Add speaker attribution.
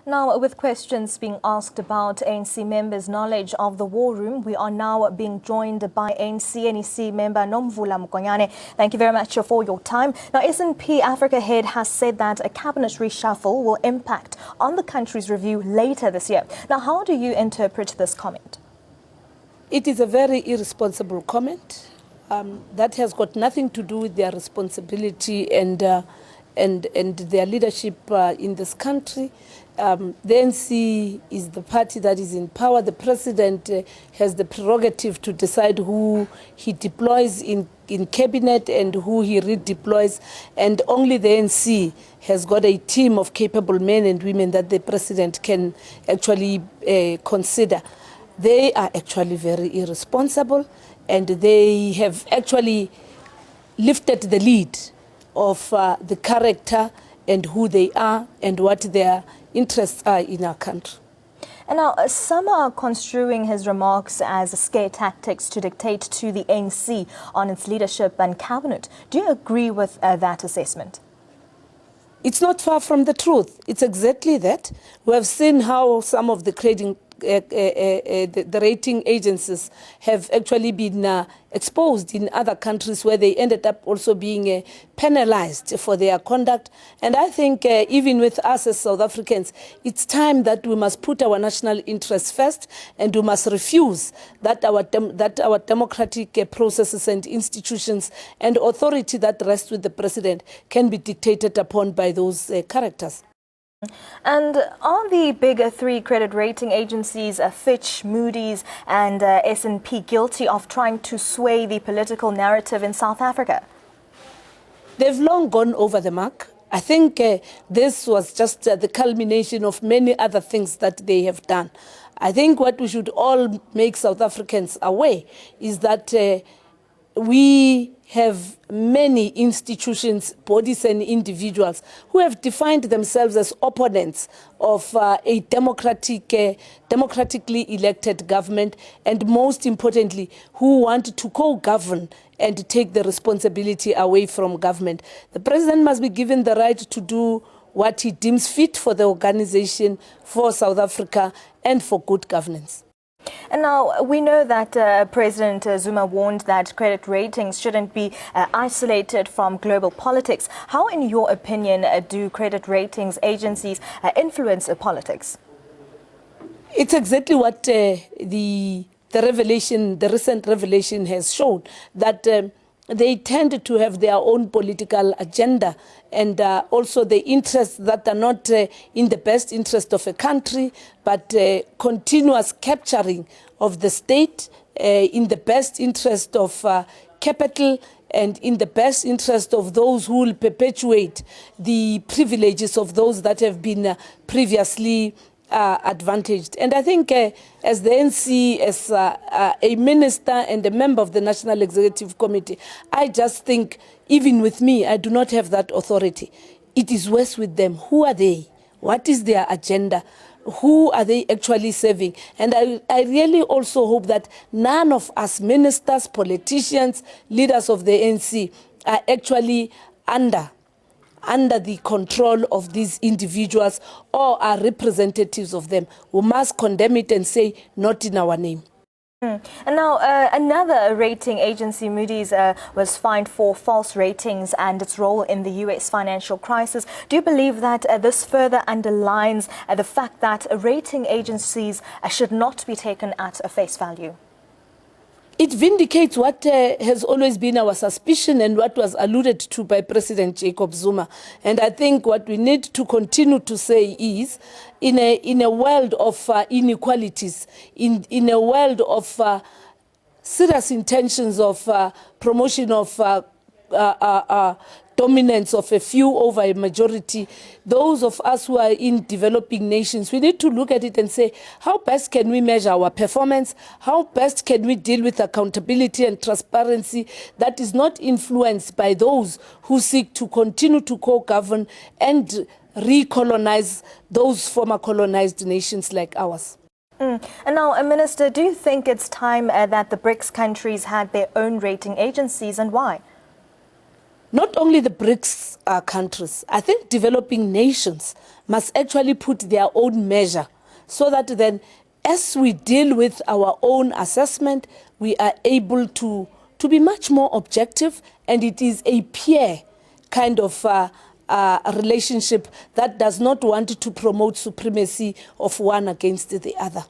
Speaker 1: Now, with questions being asked about ANC members' knowledge of the war room, we are now being joined by ANC NEC member Nomvula Mokonyane. Thank you very much for your time. Now, SNP Africa head has said that a cabinet reshuffle will impact on the country's review later this year. Now, how do you interpret this comment?
Speaker 2: It is a very irresponsible comment that has got nothing to do with their responsibility and their leadership in this country. The ANC is the party that is in power. The president has the prerogative to decide who he deploys in cabinet and who he redeploys, and only the ANC has got a team of capable men and women that the president can actually consider. They are actually very irresponsible, and they have actually lifted the lead of the character and who they are and what their interests are in our country.
Speaker 1: And now, some are construing his remarks as scare tactics to dictate to the ANC on its leadership and cabinet. Do you agree with that assessment?
Speaker 2: It's not far from the truth. It's exactly that. We have seen how some of the rating agencies have actually been exposed in other countries where they ended up also being penalized for their conduct. And I think even with us as South Africans, it's time that we must put our national interests first, and we must refuse that our democratic processes and institutions and authority that rests with the president can be dictated upon by those characters.
Speaker 1: And are the big three credit rating agencies, Fitch, Moody's and S&P, guilty of trying to sway the political narrative in South Africa?
Speaker 2: They've long gone over the mark. I think this was just the culmination of many other things that they have done. I think what we should all make South Africans aware is that we have many institutions, bodies and individuals who have defined themselves as opponents of a democratically elected government, and most importantly, who want to co-govern and take the responsibility away from government. The president must be given the right to do what he deems fit for the organization, for South Africa, and for good governance.
Speaker 1: And now, we know that President Zuma warned that credit ratings shouldn't be isolated from global politics. How, in your opinion, do credit ratings agencies influence politics?
Speaker 2: It's exactly what the recent revelation has shown, that they tend to have their own political agenda, and also the interests that are not in the best interest of a country, but continuous capturing of the state in the best interest of capital and in the best interest of those who will perpetuate the privileges of those that have been previously advantaged. And I think as the NC, as a minister and a member of the National Executive Committee, I just think, even with me, I do not have that authority. It is worse with them. Who are they? What is their agenda? Who are they actually serving? And I really also hope that none of us ministers, politicians, leaders of the NC are actually under the control of these individuals or are representatives of them. We must condemn it and say, not in our name.
Speaker 1: And now, another rating agency, Moody's, was fined for false ratings and its role in the U.S. financial crisis. Do you believe that this further underlines the fact that rating agencies should not be taken at face value?
Speaker 2: It vindicates what has always been our suspicion and what was alluded to by President Jacob Zuma. And I think what we need to continue to say is, in a world of inequalities, in a world of serious intentions of promotion of dominance of a few over a majority, those of us who are in developing nations, we need to look at it and say, how best can we measure our performance? How best can we deal with accountability and transparency that is not influenced by those who seek to continue to co-govern and recolonize those former colonized nations like ours?
Speaker 1: And now, Minister, do you think it's time that the BRICS countries had their own rating agencies, and why?
Speaker 2: not only the BRICS countries, I think developing nations must actually put their own measure so that then as we deal with our own assessment, we are able to be much more objective, and it is a peer kind of relationship that does not want to promote supremacy of one against the other.